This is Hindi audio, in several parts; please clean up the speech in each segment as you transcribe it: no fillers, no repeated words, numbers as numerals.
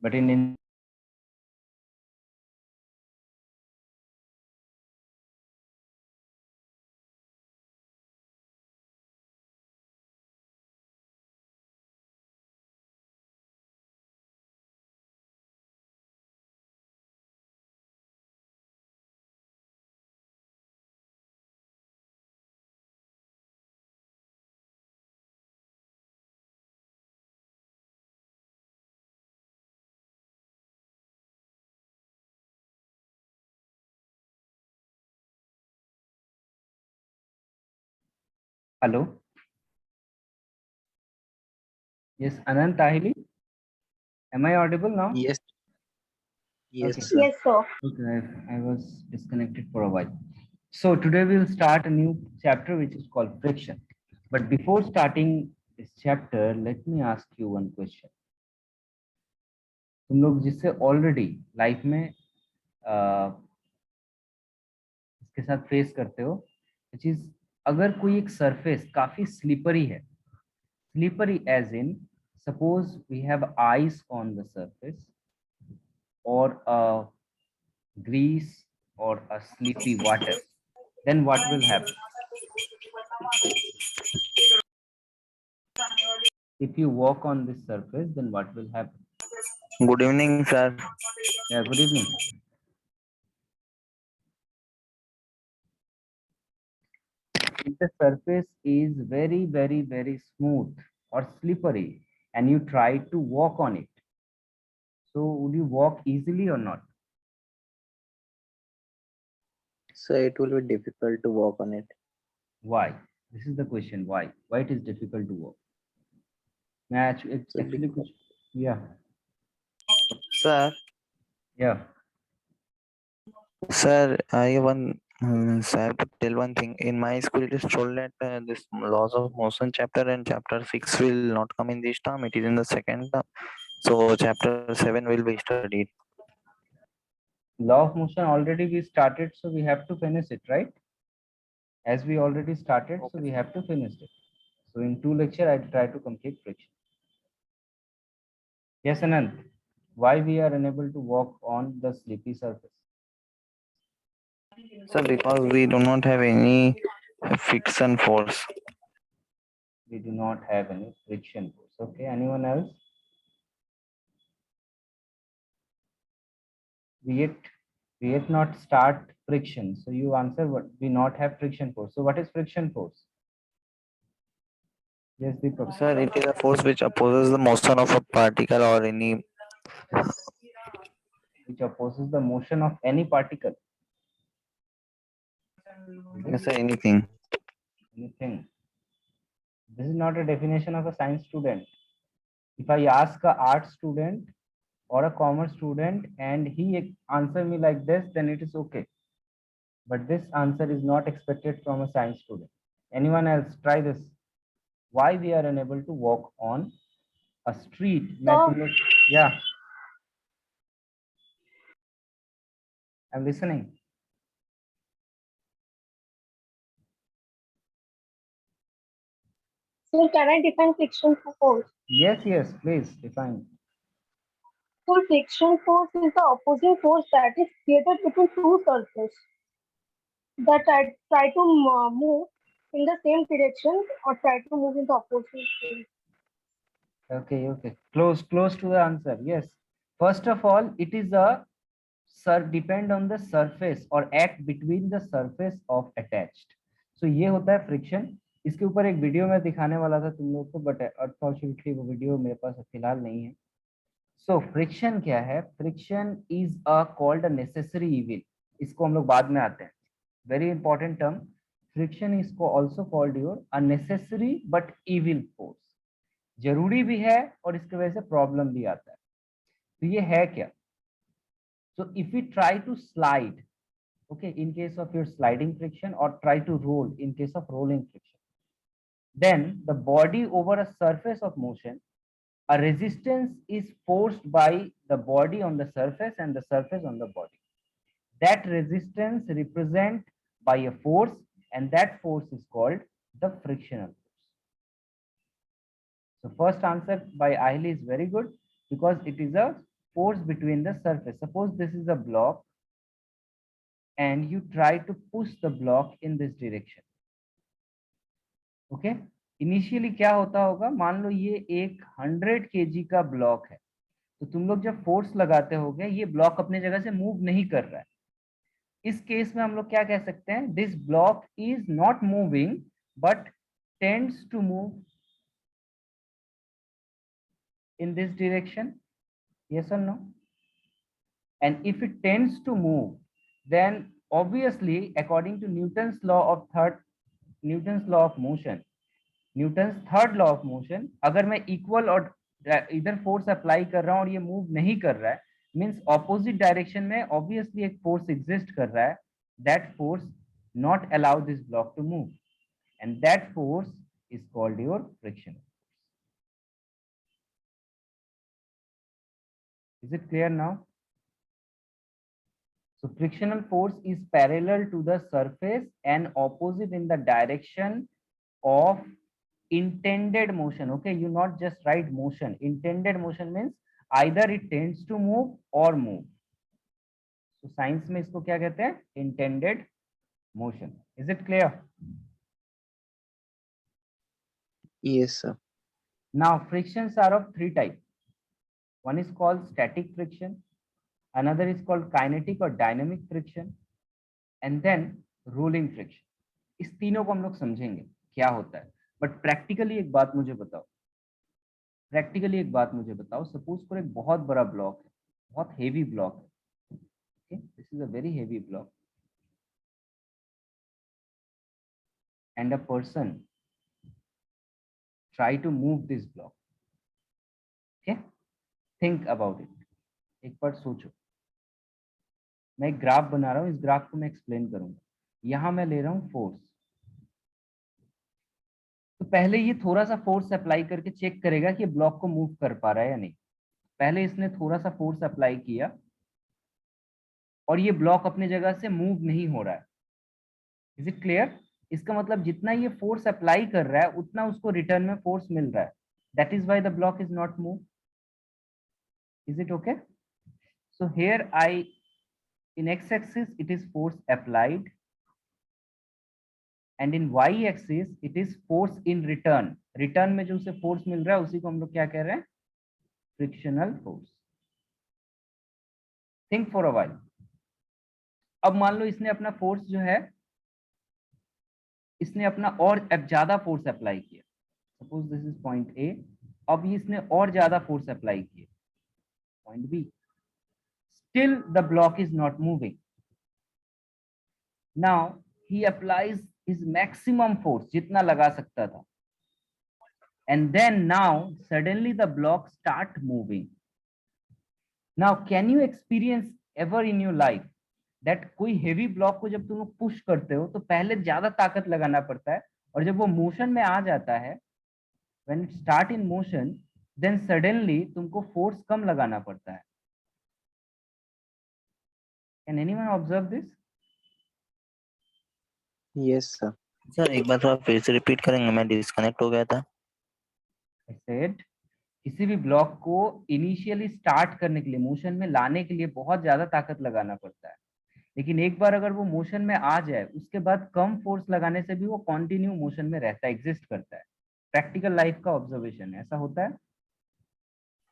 but in hello. Yes, Anant Tahili. Am I audible now? Yes, Okay. yes, sir. Yes, sir. Okay, I was disconnected for a while. So today we'll start a new chapter which is called friction. But before starting this chapter, let me ask you one question. तुम लोग जिससे ऑलरेडी लाइफ में इसके साथ फेस करते हो चीज, अगर कोई एक सरफेस काफी स्लिपरी है, slippery as in suppose we have ice on the surface or a grease or a sleepy water, then what will happen? If you walk on this surface, then what will happen? Good evening, sir. Yeah, good evening. If the surface is very, very, very smooth or slippery and you try to walk on it, so would you walk easily or not? So it will be difficult to walk on it. Why? This is the question. Why? Why it is difficult to walk? So Actually, yeah, sir, yeah. sir, I sir, I have to tell one thing. In my school, it is told that this laws of motion chapter and chapter 6 will not come in this term. It is in the second term. So chapter 7 will be studied. Law of motion already we started, so we have to finish it, right? As we already started, so Okay. we have to finish it. So in 2 lectures, I try to complete friction. Yes, Anand. Why we are unable to walk on the sleepy surface? Sir, because we do not have any friction force. We do not have any friction force. Okay, anyone else? We yet not start friction. So you answer what we not have friction force. So what is friction force? Yes, Deepak. Sir, it is a force which opposes the motion of a particle or any. Which opposes the motion of any particle. Yes, sir, anything. Anything. This is not a definition of a science student. If I ask a art student or a commerce student and he answer me like this, then it is okay. But this answer is not expected from a science student. Anyone else try this? Why we are unable to walk on a street? So, Yeah, I'm listening. so can I define friction force? Yes, please define. So, friction force is the opposing force that is created between two surfaces that try to move in the same direction or try to move in the opposite direction. Okay. Close to the answer. Yes. First of all, it is a depend on the surface or act between the surface of attached. So ये होता है फ्रिक्शन. इसके ऊपर एक वीडियो में दिखाने वाला था तुम लोग को, बट अनफॉर्चुनेटली वो वीडियो मेरे पास फिलहाल नहीं है. सो फ्रिक्शन क्या है? Friction is a called a necessary evil. इसको हम लोग बाद में आते हैं. Very important term. Friction is को also called your a necessary but evil force. जरूरी भी है और इसकी वजह से प्रॉब्लम भी आता है. तो ये है क्या? So if we try to slide, okay, in case of your sliding friction, or try to roll in case of rolling friction, then the body over a surface of motion, a resistance is forced by the body on the surface and the surface on the body. That resistance represent by a force, and that force is called the frictional force. So first answer by Ahili is very good because it is a force between the surface. Suppose this is a block and you try to push the block in this direction. Okay, initially क्या होता होगा, मान लो ये एक 100 kg का ब्लॉक है, तो तुम लोग जब फोर्स लगाते होगे ये ब्लॉक अपने जगह से मूव नहीं कर रहा है. इस केस में हम लोग क्या कह सकते हैं, this block is not moving but tends to move in this direction, yes or no? And if it tends to move, then obviously according to Newton's law of motion, अगर मैं इक्वल और इधर फोर्स अप्लाई कर रहा हूं और ये मूव नहीं कर रहा है, मींस ऑपोजिट डायरेक्शन में ऑब्वियसली एक फोर्स एग्जिस्ट कर रहा है, that force not allow this block to move, and that force is called your friction. Is it clear now? So frictional force is parallel to the surface and opposite in the direction of intended motion. Okay, you not just write motion. Intended motion means either it tends to move or move. So science में इसको क्या कहते हैं, intended motion. Is it clear? Yes, sir. Now frictions are of three types. One is called static friction, another is called kinetic or dynamic friction, and then rolling friction. इस तीनों को हम लोग समझेंगे क्या होता है, बट प्रैक्टिकली एक बात मुझे बताओ, सपोज करो एक बहुत बड़ा ब्लॉक है, बहुत हेवी ब्लॉक है. Okay, this is a very heavy block and a person try to move this block. Okay, think about it, एक बार सोचो. मैं एक ग्राफ बना रहा हूं, इस ग्राफ को मैं एक्सप्लेन करूंगा. यहां मैं ले रहा हूं फोर्स, तो पहले ये थोड़ा सा फोर्स अप्लाई करके चेक करेगा कि ब्लॉक को मूव कर पा रहा है या नहीं. पहले इसने थोड़ा सा फोर्स अप्लाई किया और ये ब्लॉक अपने जगह से मूव नहीं हो रहा है. Is it clear? इसका मतलब जितना ये फोर्स अप्लाई कर रहा है उतना उसको रिटर्न में फोर्स मिल रहा है. That is why the block is not move. Is it okay? So here in x-axis it is force applied, and in y-axis it is force in return. Return में जो उसे force मिल रहा है उसी को हम लोग क्या कह रहे हैं, frictional force. Think for a while. अब मान लो इसने अपना फोर्स जो है, इसने अपना और अब ज्यादा फोर्स अप्लाई किया. Suppose this is point A, अब इसने और ज्यादा फोर्स अप्लाई किया point B. Still the block is not moving. Now he applies his maximum force, जितना लगा सकता था, and then now suddenly the block start moving. Now can you experience ever in your life that कोई heavy block को जब तुम लोग push करते हो तो पहले ज्यादा ताकत लगाना पड़ता है, और जब वो मोशन में आ जाता है, when it start in motion, then suddenly तुमको फोर्स कम लगाना पड़ता है. Can anyone observe this? Yes, sir. Sir एक बार थोड़ा फिर से रिपीट करेंगे, मैं डिस्कनेक्ट हो गया था. I said किसी भी ब्लॉक को इनिशियली स्टार्ट करने के लिए, मोशन में लाने के लिए बहुत ज्यादा ताकत लगाना पड़ता है, लेकिन एक बार अगर वो मोशन में आ जाए उसके बाद कम फोर्स लगाने से भी वो कंटिन्यू मोशन में रहता है, एग्जिस्ट करता है. प्रैक्टिकल लाइफ का ऑब्जर्वेशन है, ऐसा होता है.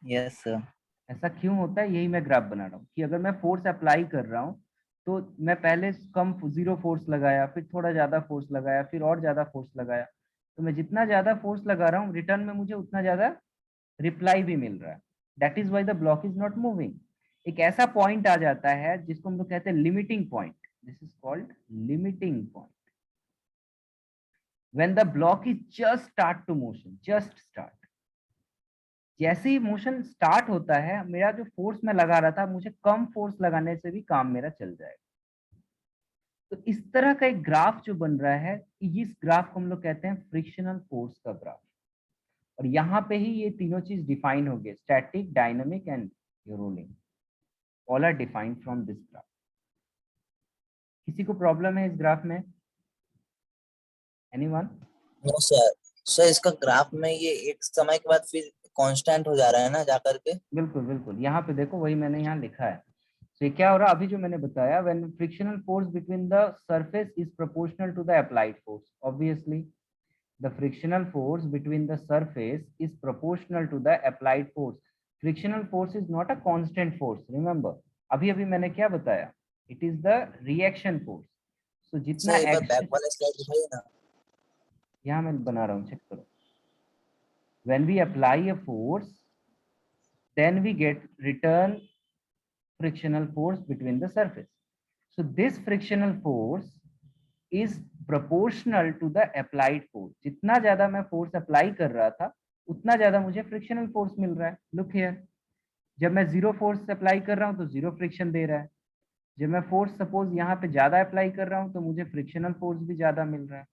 Yes sir. ऐसा क्यों होता है, यही मैं ग्राफ बना रहा हूँ कि अगर मैं फोर्स अप्लाई कर रहा हूँ तो मैं पहले कम जीरो फोर्स लगाया, फिर थोड़ा ज्यादा फोर्स लगाया, फिर और ज्यादा फोर्स लगाया, तो मैं जितना ज्यादा फोर्स लगा रहा हूँ रिटर्न में मुझे उतना ज्यादा रिप्लाई भी मिल रहा है. That is why the block is not moving. एक ऐसा पॉइंट आ जाता है जिसको हम लोग कहते हैं limiting point. This is called limiting point. When the block is just start to motion, just start, जैसे ही मोशन स्टार्ट होता है, मेरा जो फोर्स मैं लगा रहा था, मुझे कम फोर्स लगाने से भी काम मेरा चल जाएगा. तो इस तरह का एक ग्राफ जो बन रहा है, इस ग्राफ को हम लोग कहते हैं फ्रिक्शनल फोर्स का ग्राफ. और यहाँ पे ही ये तीनों चीज डिफाइन हो गए, static, dynamic and rolling, all are defined from this graph. किसी को प्रॉब्लम है इस ग्राफ में? एनीवन? No sir. सर इसका ग्राफ में ये एक समय के बाद फिर कांस्टेंट हो जा रहा है ना जाकर के। बिल्कुल बिल्कुल, यहाँ पे देखो वही मैंने यहाँ लिखा है। तो ये क्या हो रहा है अभी जो मैंने बताया, when frictional force between the surface is proportional to the applied force, obviously the frictional force between the surface is proportional to the applied force. Frictional force is not a constant force, remember अभी अभी मैंने क्या बताया, it is the reaction force. So जितना सर एक बार बैक action, वाला स्लाइड दिखाइए ना। यहाँ मैं बना रहा हूँ, चेक करो। When we apply a force, then we get return frictional force between the surface. So this frictional force is proportional to the applied force. जितना ज्यादा मैं फोर्स अप्लाई कर रहा था उतना ज्यादा मुझे फ्रिक्शनल फोर्स मिल रहा है। लुक हियर, जब मैं जीरो फोर्स अप्लाई कर रहा हूँ तो जीरो फ्रिक्शन दे रहा है। जब मैं फोर्स सपोज यहाँ पे ज्यादा अप्लाई कर रहा हूँ तो मुझे फ्रिक्शनल फोर्स भी ज्यादा मिल रहा है।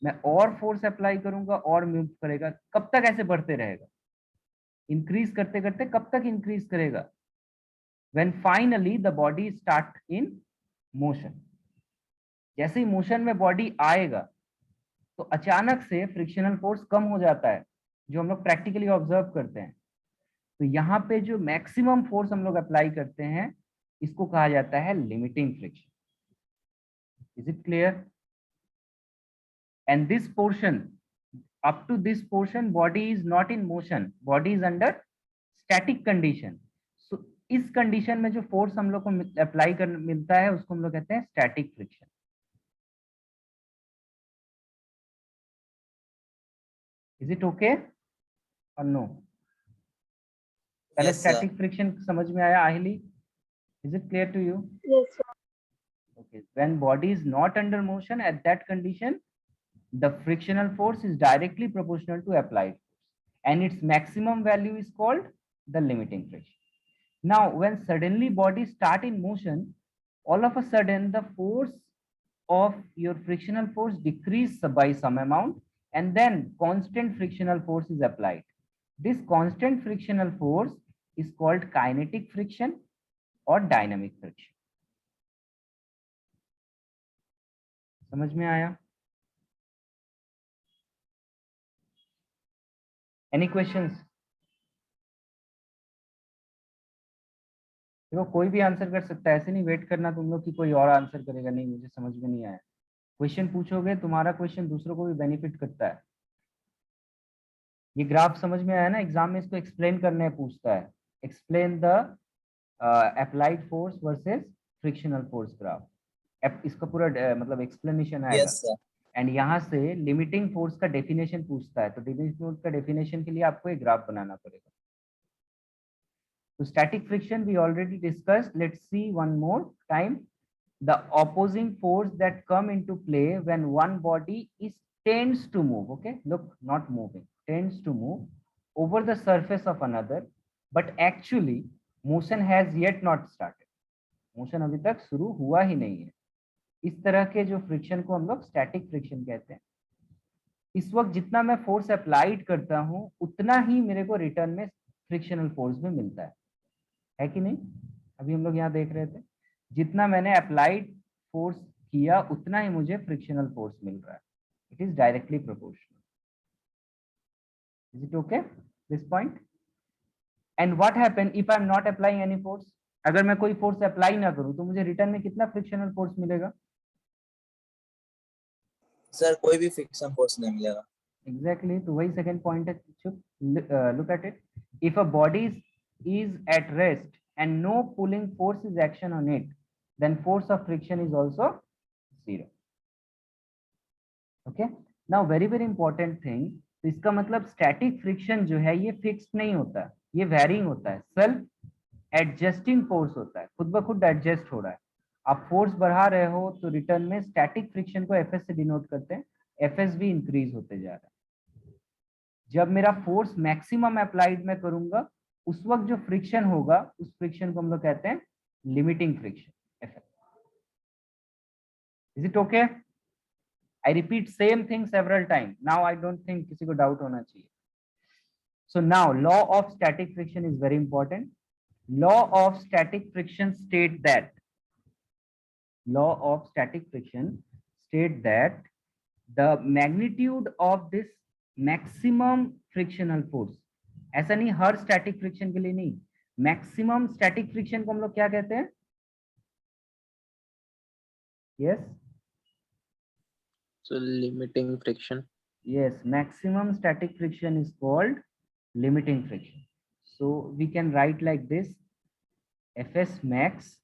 मैं और फोर्स अप्लाई करूंगा और मूव करेगा। कब तक ऐसे बढ़ते रहेगा? इंक्रीज करते करते कब तक इंक्रीज करेगा? when finally the body start in motion. जैसे ही मोशन में बॉडी आएगा तो अचानक से फ्रिक्शनल फोर्स कम हो जाता है, जो हम लोग प्रैक्टिकली ऑब्जर्व करते हैं। तो यहाँ पे जो मैक्सिमम फोर्स हम लोग अप्लाई करते हैं इसको कहा जाता है limiting friction. Is it clear? And this portion, up to this portion body is not in motion, body is under static condition. So इस कंडीशन में जो फोर्स हम लोग को अप्लाई कर मिलता है उसको हम लोग कहते हैं static friction. Is it okay और नो? पहले Yes, sir. स्टैटिक फ्रिक्शन समझ में आया आहिली? Is it clear to you? Yes, sir. Okay, when body is not under motion, at that condition the frictional force is directly proportional to applied force and its maximum value is called the limiting friction. Now when suddenly body start in motion, all of a sudden the force of your frictional force decrease by some amount and then constant frictional force is applied. This constant frictional force is called kinetic friction or dynamic friction. समझ में आया? Any questions? देखो कोई भी आंसर कर सकता है, ऐसे नहीं वेट करना तुम लोग कि कोई और आंसर करेगा। नहीं मुझे समझ में नहीं आया। क्वेश्चन पूछोगे, तुम्हारा क्वेश्चन दूसरों को भी बेनिफिट करता है। ये ग्राफ समझ में आया ना? एग्जाम में इसको एक्सप्लेन करने पूछता है, explain the applied force versus frictional force graph. इसका पूरा मतलब एक्सप्लेनेशन आएगा। Yes, sir. एंड यहाँ से लिमिटिंग फोर्स का डेफिनेशन पूछता है, तो लिमिटिंग फोर्स का डेफिनेशन के लिए आपको एक ग्राफ बनाना पड़ेगा। तो static friction we already discussed, let's see one more time. The opposing force that come into play when one body is tends to move, okay, look, not moving, tends to move over the surface of another, but actually motion has yet not started. Motion अभी तक शुरू हुआ ही नहीं है। इस तरह के जो फ्रिक्शन को हम लोग स्टैटिक फ्रिक्शन कहते हैं। इस वक्त जितना मैं फोर्स अप्लाइड करता हूं उतना ही मेरे को रिटर्न में फ्रिक्शनल फोर्स भी मिलता है कि नहीं? अभी हम लोग यहाँ देख रहे थे, जितना मैंने अप्लाइड फोर्स किया उतना ही मुझे फ्रिक्शनल फोर्स मिल रहा है। It is directly proportional. Is it okay this point? And what happen if I am not applying any force? अगर मैं कोई फोर्स अप्लाई ना करूं तो मुझे रिटर्न में कितना फ्रिक्शनल फोर्स मिलेगा? सर कोई भी फ्रिक्शन फोर्स नहीं मिलेगा। एग्जैक्टली, तो वही सेकंड पॉइंट है। Look at it, if a body is at rest and no pulling force is action on it, then force of friction is also zero. Okay, now very very important thing, तो इसका मतलब स्टैटिक फ्रिक्शन जो है ये फिक्स्ड नहीं होता, ये वेरिंग होता है, सेल्फ एडजस्टिंग फोर्स होता है, खुद ब खुद एडजस्ट हो रहा है। आप फोर्स बढ़ा रहे हो तो रिटर्न में स्टैटिक फ्रिक्शन को एफएस से डिनोट करते हैं, एफएस भी इंक्रीज होते जा रहा है। जब मेरा फोर्स मैक्सिमम अप्लाइड में करूंगा उस वक्त जो फ्रिक्शन होगा उस फ्रिक्शन को हम लोग कहते हैं limiting friction effect. Is it okay? I repeat same thing several time, now I don't think किसी को डाउट होना चाहिए। So now law of static friction is very important. Law of static friction state that, law of static friction state that the magnitude of this maximum frictional force ऐसा नहीं हर स्टैटिक फ्रिक्शन के लिए नहीं, मैक्सिमम स्टैटिक फ्रिक्शन को हम लोग क्या कहते हैं? Yes So limiting friction. yes, maximum static friction is called limiting friction. So we can write like this, Fs max,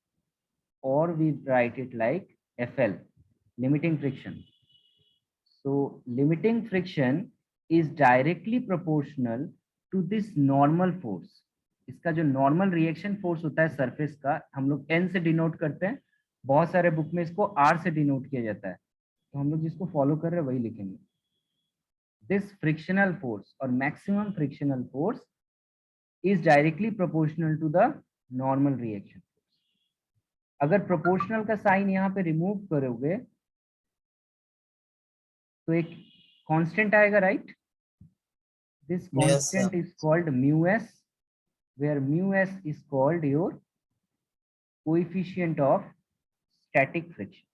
or we write it like Fl, limiting friction. So limiting friction is directly proportional to this normal force. इसका जो नॉर्मल रिएक्शन फोर्स होता है सरफेस का, हम लोग n से डिनोट करते हैं, बहुत सारे बुक में इसको r से डिनोट किया जाता है, तो हम लोग जिसको फॉलो कर रहे हैं वही लिखेंगे. This frictional force or maximum frictional force is directly proportional to the normal reaction force. अगर प्रोपोर्शनल का साइन यहाँ पे रिमूव करोगे तो एक कांस्टेंट आएगा, right? This constant is called mu S, where mu S is called your coefficient of static friction.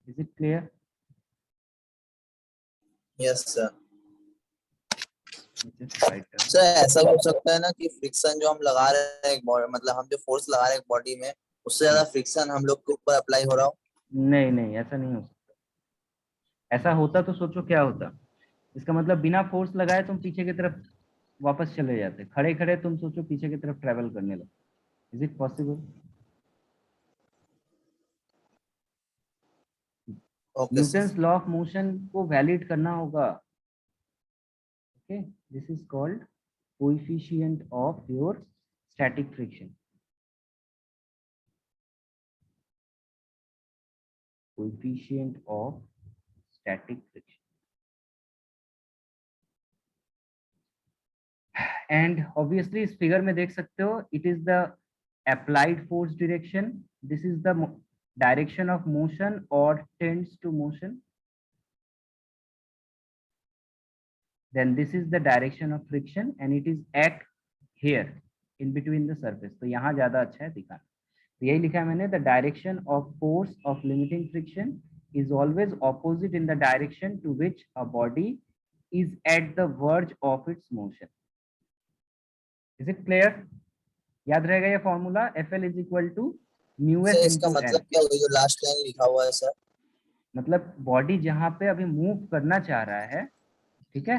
Is it clear? Yes sir. Just write down. Sir ऐसा भी हो सकता है ना कि फ्रिक्शन जो हम लगा रहे हैं एक बॉडी, मतलब हम जो फोर्स लगा रहे हैं एक बॉडी में, उससे ज्यादा फ्रिक्शन हम लोग के ऊपर अप्लाई हो रहा हो? नहीं नहीं, ऐसा नहीं हो सकता. ऐसा होता तो सोचो क्या होता. इसका मतलब बिना फोर्स लगाए तुम पीछे की तरफ वापस चले जाते, खड़े खड़े तुम सोचो पीछे की तरफ ट्रेवल करने लगे. Is it possible? Newton's law of motion को वैलिड करना होगा. Okay, this is called coefficient of your static friction. Coefficient of static friction. And obviously इस फिगर में देख सकते हो, it is the applied force direction, this is the direction of motion or tends to motion, then this is the direction of friction and it is at here in between the surface. तो यहाँ ज्यादा अच्छा है दिखाना. तो यही लिखा है मैंने, the direction of force of limiting friction is always opposite in the direction to which a body is at the verge of its motion. Is it clear? याद रहेगा ये formula, FL is equal to mu S इसका मतलब क्या होगा जो लास्ट लाइन लिखा हुआ है सर? मतलब बॉडी जहां पे अभी मूव करना चाह रहा है, ठीक है,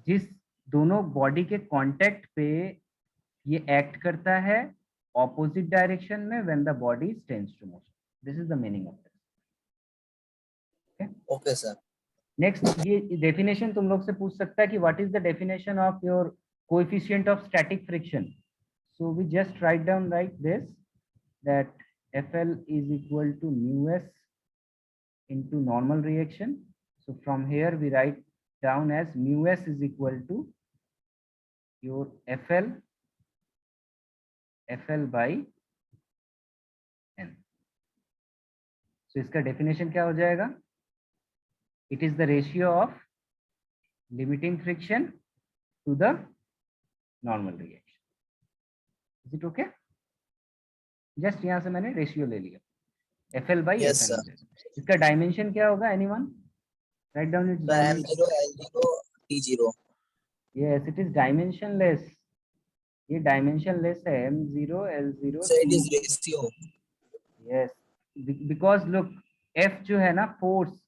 जिस दोनों बॉडी के कांटेक्ट पे ये एक्ट करता है ऑपोजिट डायरेक्शन में when the body tends to motion. This is the meaning of this. Okay sir. Next, ये डेफिनेशन तुम लोग से पूछ सकता है कि what is the definition of your coefficient of static friction. So we just write down like this, that FL is equal to mu s into normal reaction. So from here we write down as mu s is equal to your FL by n. So इसका definition क्या हो जाएगा? It is the ratio of limiting friction to the normal reaction. Is it okay? Just यहाँ से मैंने रेशियो ले लिया, FL by Yes, FN. इसका डायमेंशन क्या होगा? Anyone write down it's M0 L0 T0. Yes, it is dimensionless. ये डायमेंशनलेस है, M0 L0 So it is ratio. Yes, because look, F जो है ना फोर्स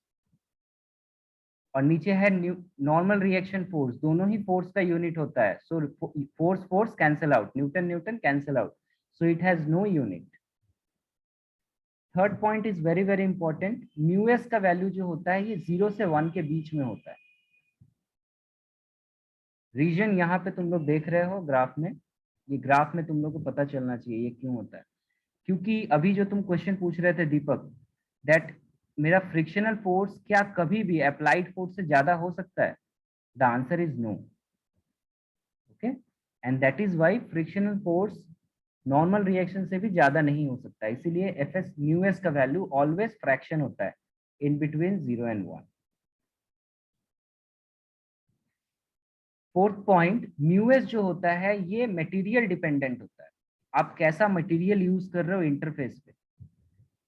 और नीचे है नॉर्मल रिएक्शन फोर्स, दोनों ही फोर्स का यूनिट होता है. So force cancel out, newton cancel out, so it has no unit. Third point is very very important, mu S का वैल्यू जो होता है ये 0 से 1 के बीच में होता है. रीजन यहाँ पे तुम लोग देख रहे हो ग्राफ में, ये ग्राफ में तुम लोग को पता चलना चाहिए ये क्यों होता है. क्योंकि अभी जो तुम क्वेश्चन पूछ रहे थे दीपक, दैट मेरा फ्रिक्शनल फोर्स क्या कभी भी अप्लाइड फोर्स से ज्यादा हो सकता है? The answer is no. Okay, and that is why frictional force normal reaction से भी ज्यादा नहीं हो सकता. इसीलिए एफएस म्यू एस का वैल्यू ऑलवेज फ्रैक्शन होता है in between 0 and 1. Fourth point, mu S जो होता है ये मटेरियल डिपेंडेंट होता है. आप कैसा मटेरियल यूज कर रहे हो इंटरफेस पे.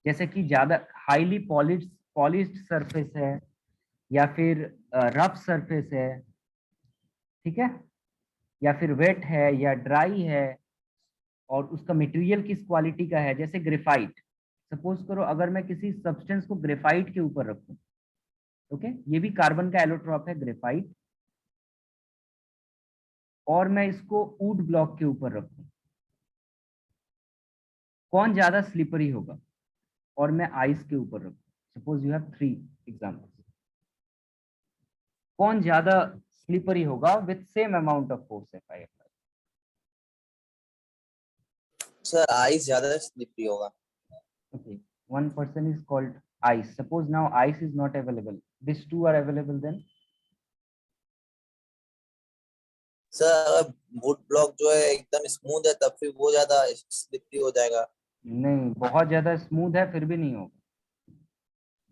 जैसे कि ज्यादा हाईली पॉलिश्ड सरफेस है या फिर रफ सरफेस है, ठीक है, या फिर वेट है या ड्राई है, और उसका मटेरियल किस क्वालिटी का है, जैसे ग्रेफाइट। सपोज करो अगर मैं किसी सब्सटेंस को ग्रेफाइट के ऊपर रखूं, ओके, ये भी कार्बन का एलोट्रॉप है ग्रेफाइट, और मैं इसको वुड ब्लॉक के ऊपर रखूं, कौन ज्यादा स्लिपरी होगा? और मैं आइस के ऊपर रखूं, सपोज यू हैव 3 एग्जांपल्स, कौन ज्यादा स्लिपरी होगा with same amount of force F I apply? Sir ice ज्यादा स्लिपरी होगा। Okay, one person is called ice. Suppose now ice is not available. These two are available then? Sir अगर वुड ब्लॉक जो है एकदम स्मूथ है तब फिर वो ज्यादा स्लिपरी हो जाएगा। नहीं, बहुत ज्यादा स्मूथ है फिर भी नहीं होगा,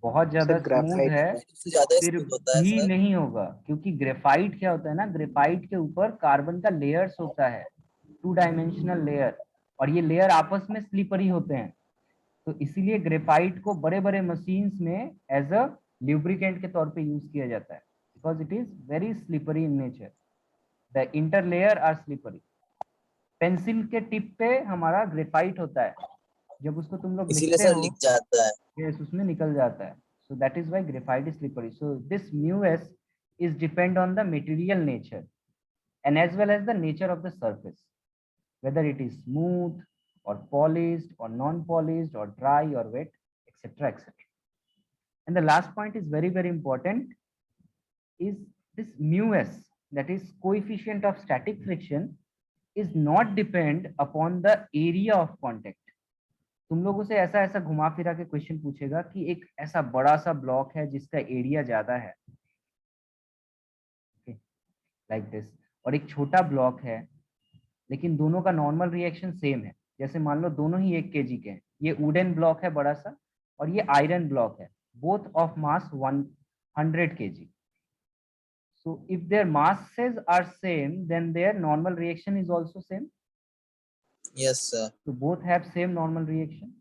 बहुत ज्यादा सर स्मूथ ग्रेफाइट है उससे ज्यादा फिर स्मूथ होता है भी सर। नहीं होगा, क्योंकि ग्रेफाइट क्या होता है ना, ग्रेफाइट के ऊपर कार्बन का लेयर्स होता है, 2 डायमेंशनल लेयर, और ये लेयर आपस में स्लिपरी होते हैं। तो इसीलिए ग्रेफाइट को बड़े बड़े मशीन्स में एज अ ल्यूब्रिकेंट के तौर पे यूज किया जाता है, because it is very slippery in nature, the inter layer are slippery. Pencil के टिप पे हमारा ग्रेफाइट होता है, जब उसको तुम लोग इसीलिए लिखते सर हो, लिख जाता है। yes, उसमें निकल जाता है। So that is why graphite is slippery. So this mu s is depend on the material nature and as well as the nature of the surface, whether it is smooth or polished or non-polished or dry or wet, etc., etc. And the last point is very, very important, is this mu s, that is coefficient of static friction, is not depend upon the area of contact. तुम लोगों से ऐसा ऐसा घुमा फिरा के क्वेश्चन पूछेगा कि एक ऐसा बड़ा सा ब्लॉक है जिसका एरिया ज्यादा है, लाइक दिस, और एक छोटा ब्लॉक है लेकिन दोनों का नॉर्मल रिएक्शन सेम है, जैसे मान लो दोनों ही 1 kg के हैं, ये वुडन ब्लॉक है बड़ा सा और ये आयरन ब्लॉक है, both of mass 100 kg. So if their masses are same, then their normal reaction is also same. Yes sir. So both have same normal reaction.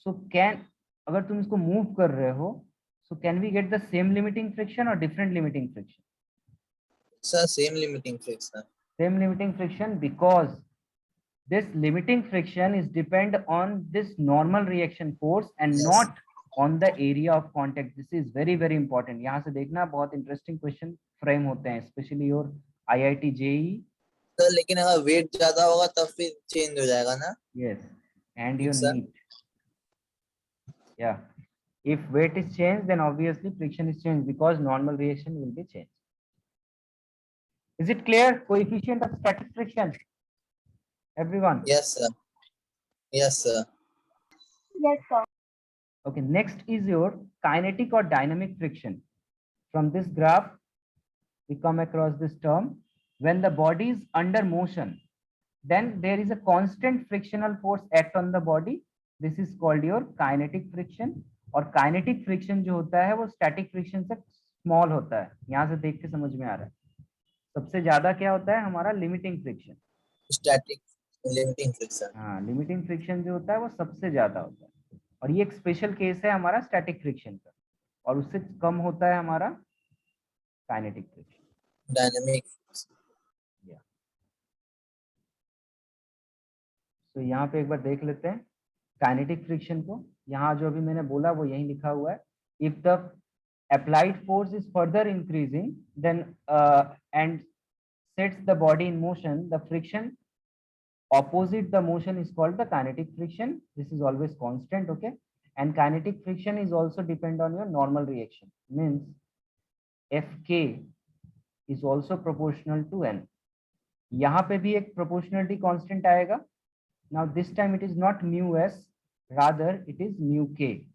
So can, अगर तुम इसको मूव कर रहे हो, so can we get the same limiting friction or different limiting friction? Sir same limiting friction. Same limiting friction, because this limiting friction is depend on this normal reaction force and Yes. not on the area of contact. This is very very important. यहाँ से देखना, बहुत interesting question frame होते हैं, especially your IIT JEE. Sir लेकिन अगर वेट ज्यादा होगा तब फिर चेंज हो जाएगा ना? Yes, and your Friction. NEAT. Yeah, if weight is changed, then obviously friction is changed because normal reaction will be changed. Is it clear? Coefficient of static friction, everyone? Yes sir. Yes sir. Yes, sir. Okay, next is your kinetic or dynamic friction. From this graph, we come across this term. When the body is under motion, then there is a constant frictional force act on the body. This is called your kinetic friction. और kinetic friction जो होता है वो static friction से small होता है, यहाँ से देख के समझ में आ रहा है। सबसे ज्यादा क्या होता है हमारा limiting friction. Static limiting friction. हाँ, limiting friction जो होता है वो सबसे ज्यादा होता है, और ये एक स्पेशल केस है हमारा static friction का, और उससे कम होता है हमारा kinetic friction. डायनामिक। तो यहाँ पे एक बार देख लेते हैं काइनेटिक फ्रिक्शन को। यहाँ जो अभी मैंने बोला वो यही लिखा हुआ है, if the applied force is further increasing then and sets the body in motion, the friction opposite the motion is called the kinetic friction. This is always constant, okay, and kinetic friction is also depend on your normal reaction, means Fk is also proportional to n. यहाँ पे भी एक proportionality constant आएगा. Now this time it is not mu s, rather it is mu k.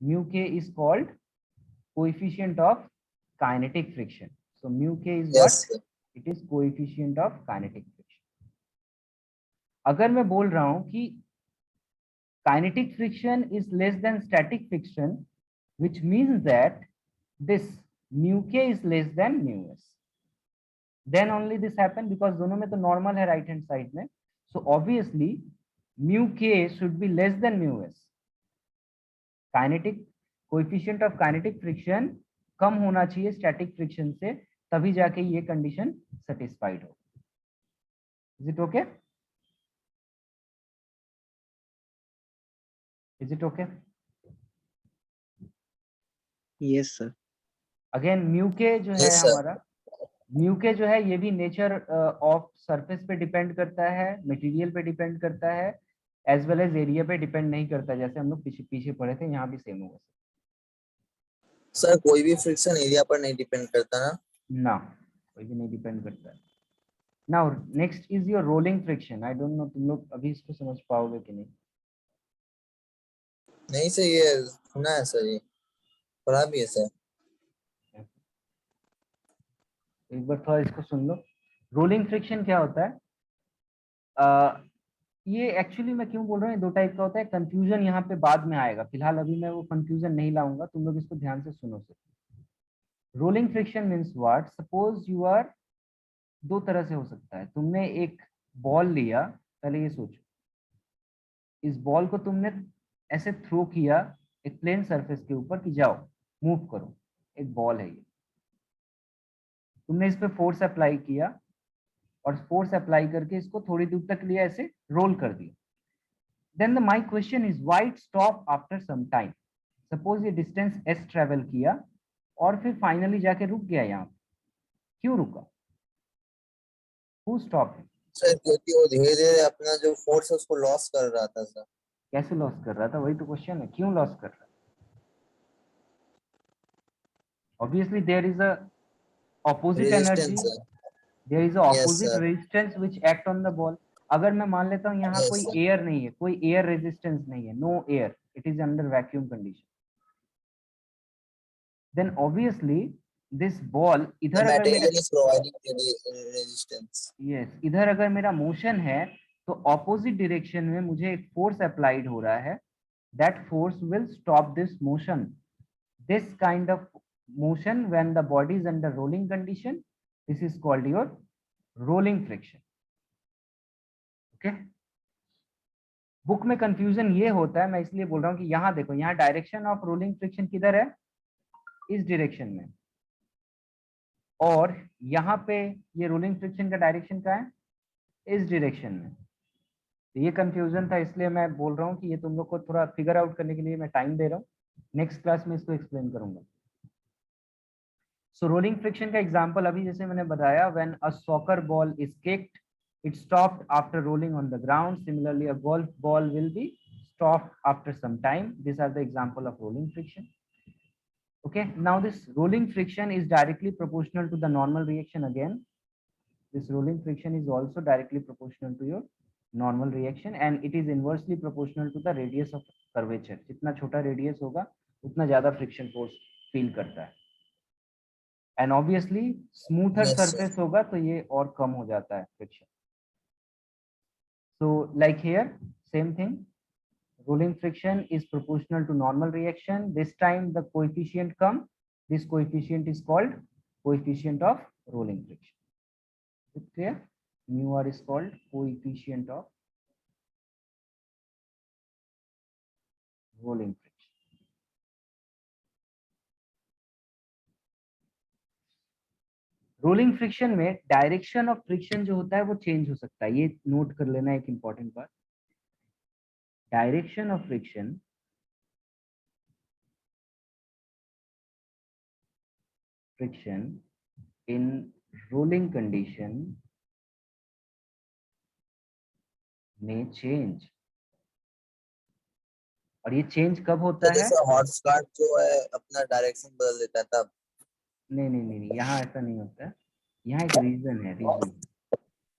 Mu k is called coefficient of kinetic friction. So mu k is what? Yes. It is coefficient of kinetic friction. अगर मैं बोल रहा हूं कि kinetic friction is less than static friction, which means that this mu k is less than mu s, then only this happen, because दोनों में तो normal है right hand side में. So obviously mu k should be less than mu s. Kinetic coefficient of kinetic friction कम होना चाहिए स्टैटिक फ्रिक्शन से, तभी जाके ये कंडीशन सेटिस्फाइड हो। Is it okay? Is it okay? Yes sir. Again mu के जो है Yes, sir. हमारा, म्यू के जो है ये भी नेचर ऑफ सरफेस पे डिपेंड करता है, मटेरियल पे डिपेंड करता है, एज वेल एज एरिया पे डिपेंड नहीं करता, जैसे हम लोग पीछे पीछे पढ़े थे, यहाँ भी सेम होगा सर कोई भी फ्रिक्शन एरिया पर नहीं डिपेंड करता ना? ना, कोई भी नहीं डिपेंड करता है। Now next is your rolling friction. I don't know तुम लोग अभी इसको समझ पाओगे कि नहीं। नहीं सर, ये सुना है सर, ये पढ़ा भी है सर। एक बार थोड़ा इसको सुन लो। रोलिंग फ्रिक्शन क्या होता है? ये एक्चुअली मैं क्यों बोल रहा हूँ, दो टाइप का होता है। कंफ्यूजन यहाँ पे बाद में आएगा, फिलहाल अभी मैं वो कंफ्यूजन नहीं लाऊंगा, तुम लोग इसको ध्यान से सुनो। Rolling friction means what? Suppose you are, दो तरह से हो सकता है। तुमने एक बॉल लिया, पहले ये सोचो, इस बॉल को तुमने ऐसे थ्रो किया एक प्लेन सरफेस के ऊपर कि जाओ मूव करो, एक बॉल है ये, तुमने इस पे फोर्स अप्लाई किया और फोर्स अप्लाई करके इसको थोड़ी दूर तक लिया, ऐसे रोल कर दिया। Then my question is why it stop after some time. Suppose ये डिस्टेंस एस ट्रेवल किया और फिर फाइनली जाके रुक गया यहाँ पे, क्यों रुका? Who stop? सर क्योंकि वो धीरे धीरे अपना जो फोर्स है उसको लॉस कर रहा था सर। कैसे लॉस कर रहा था? वही तो क्वेश्चन है, क्यों लॉस कर रहा है? Obviously there is a opposite energy, resistance है। there is a Yes, opposite sir. resistance which act on the ball. अगर मैं मान लेता हूँ यहाँ Yes, कोई sir. एयर नहीं है, कोई एयर रेजिस्टेंस नहीं है, no air, it is under vacuum condition, then obviously this ball The इधर अगर मेरा, material is providing resistance. Yes, इधर अगर मेरा मोशन है तो ऑपोजिट डायरेक्शन में मुझे एक फोर्स अप्लाइड हो रहा है, that force will stop this motion, this kind of motion when the body is under rolling condition, this is called your rolling friction. Okay, book में कंफ्यूजन ये होता है, मैं इसलिए बोल रहा हूँ कि यहाँ देखो, यहाँ डायरेक्शन ऑफ रोलिंग फ्रिक्शन किधर है? इस डायरेक्शन में, और यहाँ पे ये रोलिंग फ्रिक्शन का डायरेक्शन क्या है? इस डायरेक्शन में। तो ये कंफ्यूजन था, इसलिए मैं बोल रहा हूँ कि ये तुम लोग को थोड़ा फिगर आउट करने के लिए मैं टाइम दे रहा हूँ, नेक्स्ट क्लास में इसको एक्सप्लेन करूंगा। सो रोलिंग फ्रिक्शन का एग्जांपल अभी जैसे मैंने बताया, when a soccer ball is kicked, it stopped after rolling on the ground. Similarly, a golf ball will be stopped after some time. These are the example of rolling friction. Okay, now this rolling friction is directly proportional to the normal reaction. Again, this rolling friction is also directly proportional to your normal reaction, and it is inversely proportional to the radius of curvature. जितना छोटा radius होगा उतना ज्यादा friction force feel करता है, and obviously smoother Yes, sir. surface होगा तो ये और कम हो जाता है friction. So like here, same thing, rolling friction is proportional to normal reaction. This time the coefficient come, this coefficient is called coefficient of rolling friction. Is it clear? Mu r is called coefficient of rolling friction. Rolling friction में डायरेक्शन ऑफ फ्रिक्शन जो होता है वो चेंज हो सकता है, ये नोट कर लेना एक इंपॉर्टेंट बात। Direction of friction in rolling condition may change, और ये चेंज कब होता तो है? जैसे हॉर्स कार्ट जो है अपना डायरेक्शन बदल देता है तब? नहीं, यहाँ ऐसा नहीं होता है, यहाँ एक रीजन है, रीजन।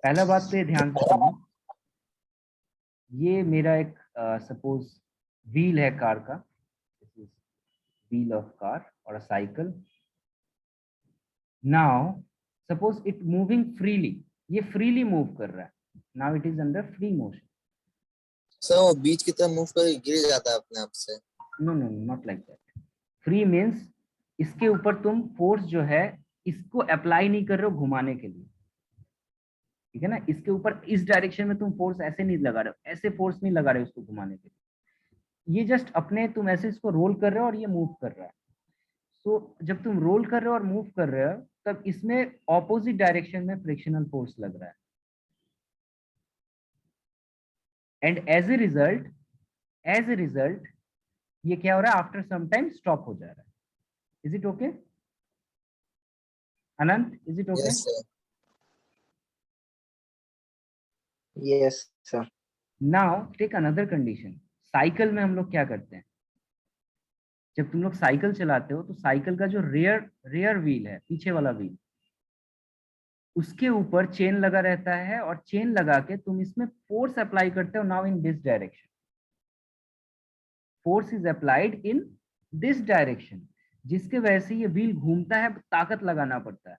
पहला बात तो ये ध्यान से सुनो, ये मेरा एक सपोज व्हील है कार का, व्हील ऑफ कार और cycle. Now suppose it moving freely, ये फ्रीली मूव कर रहा है, now it is under free motion. Sir वो बीच की तरफ मूव कर गिर जाता है अपने आप से? No, not like that. Free means इसके ऊपर तुम फोर्स जो है इसको अप्लाई नहीं कर रहे हो घुमाने के लिए, ठीक है ना? इसके ऊपर इस डायरेक्शन में तुम फोर्स ऐसे नहीं लगा रहे हो, ऐसे फोर्स नहीं लगा रहे हो उसको घुमाने के लिए, ये जस्ट अपने तुम ऐसे इसको रोल कर रहे हो और ये मूव कर रहा है। तो जब तुम रोल कर रहे हो और मूव कर रहे हो तब इसमें ऑपोजिट डायरेक्शन में फ्रिक्शनल फोर्स लग रहा है, एंड एज ए रिजल्ट ये क्या हो रहा है, आफ्टर सम टाइम स्टॉप हो जा रहा है. Is it okay Anant, is it okay? Yes sir. Yes, sir. Now take another condition. Cycle में हम लोग क्या करते हैं, जब तुम लोग साइकिल चलाते हो तो साइकिल का जो रेयर व्हील है, पीछे वाला व्हील, उसके ऊपर चेन लगा रहता है और चेन लगा के तुम इसमें फोर्स अप्लाई करते हो. Now in this direction force is applied in this direction, जिसके वजह से ये व्हील घूमता है, ताकत लगाना पड़ता है.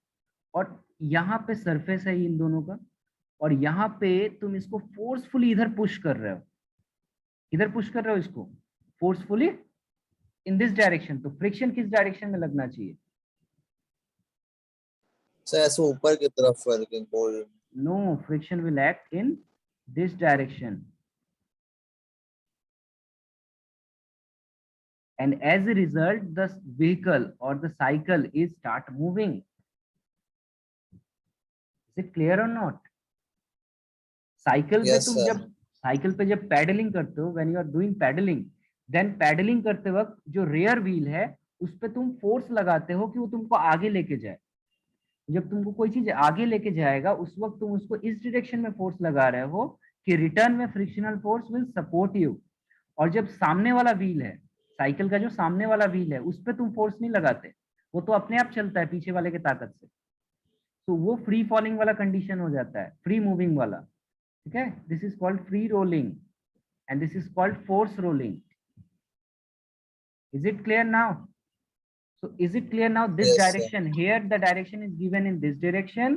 और यहाँ पे सरफेस है इन दोनों का, और यहाँ पे तुम इसको फोर्सफुली इधर पुश कर रहे हो, इधर पुश कर रहे हो इसको फोर्सफुली इन दिस डायरेक्शन. तो फ्रिक्शन किस डायरेक्शन में लगना चाहिए? सर ऐसे ऊपर की तरफ वर्किंग बोल। No, friction will act in this direction. And as a result, the vehicle or the cycle is start moving. Is it clear or not? Cycle पे Yes, तुम sir. जब साइकिल पे जब पैडलिंग करते हो, when you are doing pedalling, then pedalling करते वक्त जो रेयर व्हील है उस पे तुम फोर्स लगाते हो कि वो तुमको आगे लेके जाए. जब तुमको कोई चीज आगे लेके जाएगा उस वक्त तुम उसको इस डायरेक्शन में फोर्स लगा रहे हो कि रिटर्न में frictional force will support you. और जब सामने वाला व्हील है, साइकिल का जो सामने वाला व्हील है, उस पर तुम फोर्स नहीं लगाते, वो तो अपने आप चलता है पीछे वाले के ताकत से. तो वो फ्री फॉलिंग वाला कंडीशन हो जाता है, फ्री मूविंग वाला. ठीक है, this is called free rolling and this is called force rolling. Is it clear now? So is it clear now? This Yes, sir. direction here, the direction is given in this direction,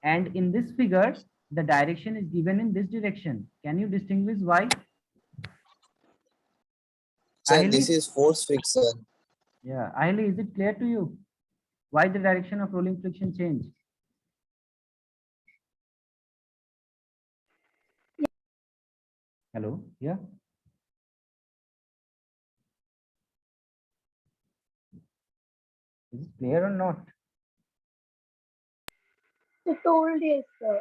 and in this figure, the direction is given in this direction. Can you distinguish why? Sir, Ahili? this is force friction. Yeah, Ahili, is it clear to you? Why the direction of rolling friction change? Hello, yeah. Is it clear or not? You told yes, sir.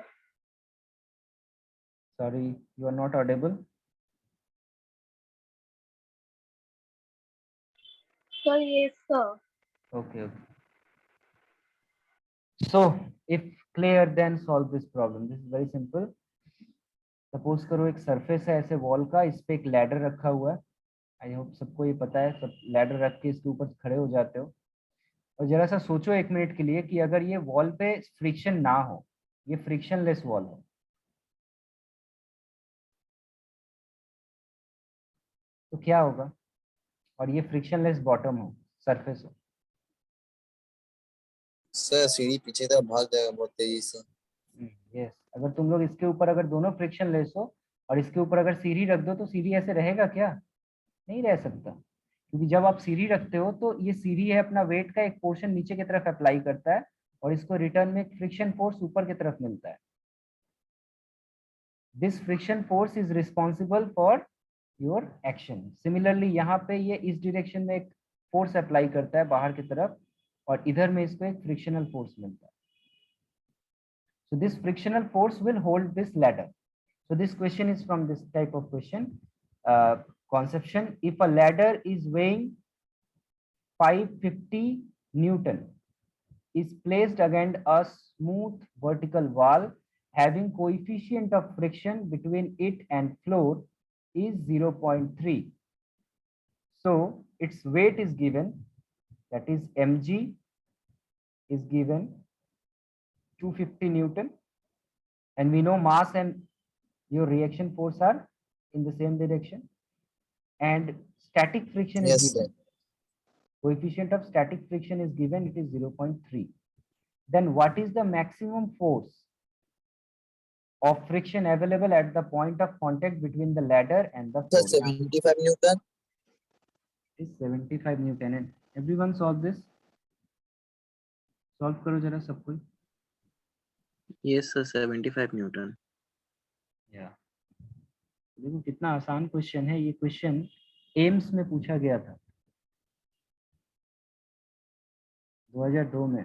Sorry, you are not audible. Sir, yes, sir. Okay, okay. So, if clear, then solve this problem. This is very simple. Suppose करो एक सरफेस है ऐसे वॉल का, इस पे एक लैडर रखा हुआ है. आई होप सबको ये पता है, सब लैडर रख के इसके ऊपर खड़े हो जाते हो. और जरा सा सोचो एक मिनट के लिए कि अगर ये वॉल पे फ्रिक्शन ना हो, ये फ्रिक्शनलेस वॉल हो, तो क्या होगा? और ये फ्रिक्शनलेस बॉटम हो, सरफेस हो. सर सीढ़ी पीछे तरफ भाग जाएगा बहुत तेजी से। यस, अगर तुम लोग इसके ऊपर अगर दोनों फ्रिक्शनलेस हो और इसके ऊपर अगर सीढ़ी रख दो तो सीढ़ी ऐसे रहेगा क्या? नहीं रह सकता, क्योंकि जब आप सीढ़ी रखते हो तो ये सीढ़ी है अपना वेट का एक पोर्शन नीचे की तरफ अप्लाई करता है और इसको रिटर्न में एक फ्रिक्शन फोर्स ऊपर की तरफ मिलता है. This friction force is responsible for your action. Similarly यहाँ पे ये इस डायरेक्शन में एक फोर्स अप्लाई करता है बाहर की तरफ और इधर में इसको एक फ्रिक्शनल फोर्स मिलता है. So this frictional force will hold this ladder. So this question is from this type of question conception. If a ladder is weighing 550 Newton is placed against a smooth vertical wall having coefficient of friction between it and floor is 0.3. So its weight is given, that is mg is given 250 Newton, and we know mass and your reaction force are in the same direction, and static friction is Yes, given. sir. Coefficient of static friction is given, it is 0.3. Then what is the maximum force of friction available at the point of contact between the ladder and the Sir, floor? 75 Newton. It is 75 Newton. And everyone solve this. Solve करो जरा सब कोई. Yes, sir. 75 Newton. देखो कितना आसान क्वेश्चन है. ये क्वेश्चन एम्स में पूछा गया था. 2002 में।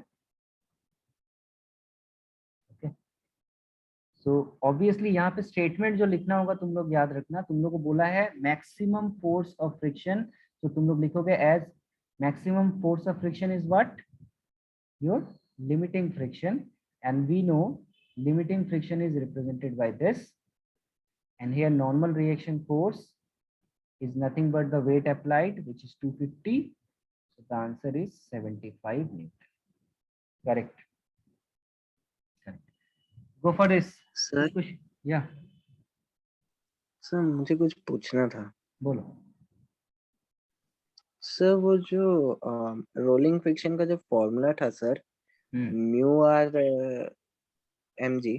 ओके, सो ऑब्वियसली यहाँ पे स्टेटमेंट जो लिखना होगा तुम लोग याद रखना, तुम लोग को बोला है मैक्सिमम फोर्स ऑफ फ्रिक्शन, तो तुम लोग लिखोगे as maximum force of friction is what, your limiting friction, and we know limiting friction is represented by this, and here normal reaction force is nothing but the weight applied, which is 250, so the answer is 75 Newton. Correct. Go for this. Sir Yeah, sir मुझे कुछ पूछना था बोलो। सर। वो जो रोलिंग फ्रिक्शन का जो फॉर्मूला था sir, mu R M G,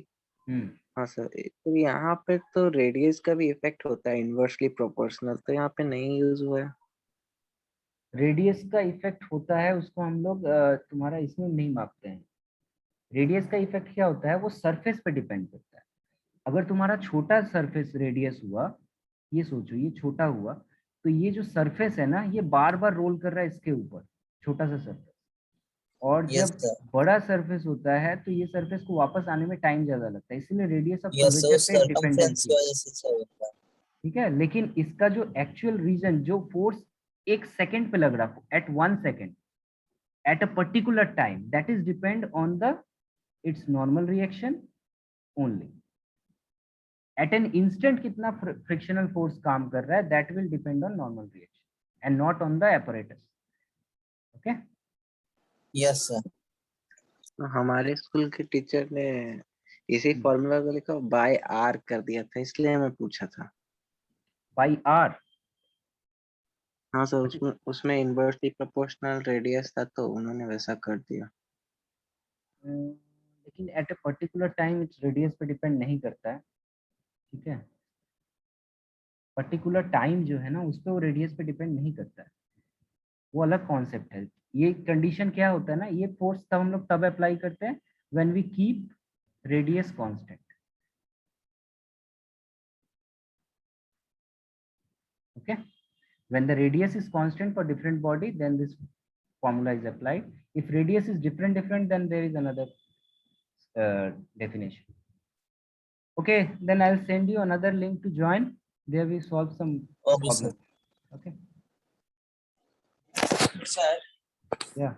हाँ सर, तो यहाँ पे तो रेडियस का भी इफेक्ट होता है इनवर्सली प्रोपोर्शनल, तो यहाँ पे नहीं यूज हुआ है। रेडियस का इफेक्ट होता है, उसको हम लोग तुम्हारा इसमें नहीं मापते हैं। रेडियस का इफेक्ट क्या होता है, वो सरफेस पे डिपेंड करता है। अगर तुम्हारा छोटा सरफेस रेडियस हुआ, ये सोचो ये छोटा हुआ, तो ये जो सरफेस है ना, ये बार बार रोल कर रहा है इसके ऊपर, छोटा सा सरफेस। और Yes, जब sir. बड़ा सरफेस होता है तो ये सरफेस को वापस आने में टाइम ज्यादा लगता है, इसलिए radius of Yes, so curvature पे circumference डिपेंडेंसी। की वजह से सर होता है। ठीक है, लेकिन इसका जो एक्चुअल रीजन, जो फोर्स 1 सेकंड पे लग रहा, at 1 second at a particular time, that is depend on the its normal reaction only. At an instant कितना frictional force काम कर रहा है, that will depend on normal reaction and not on the apparatus. Okay? Yes, sir. तो हमारे स्कूल के टीचर ने इसी फॉर्मूला को लिखा बाय आर कर दिया था, इसलिए मैं पूछा था। By R. हाँ सर, उसमें इनवर्सली प्रोपोर्शनल रेडियस था तो उन्होंने वैसा कर दिया। लेकिन at a particular time its radius पे डिपेंड नहीं करता है। ठीक है, पर्टिकुलर टाइम जो है ना, उस पर वो रेडियस पे डिपेंड नहीं करता है, वो अलग कॉन्सेप्ट है। ये कंडीशन क्या होता है ना, ये फोर्स तब हम लोग तब अप्लाई करते हैं when we keep radius constant. Okay, when the radius is constant for different body, then this formula is applied. If radius is different, then there is another definition. Okay, then I'll send you another link to join. There we solve some Okay, sir. problem. Okay. Sir. Yeah.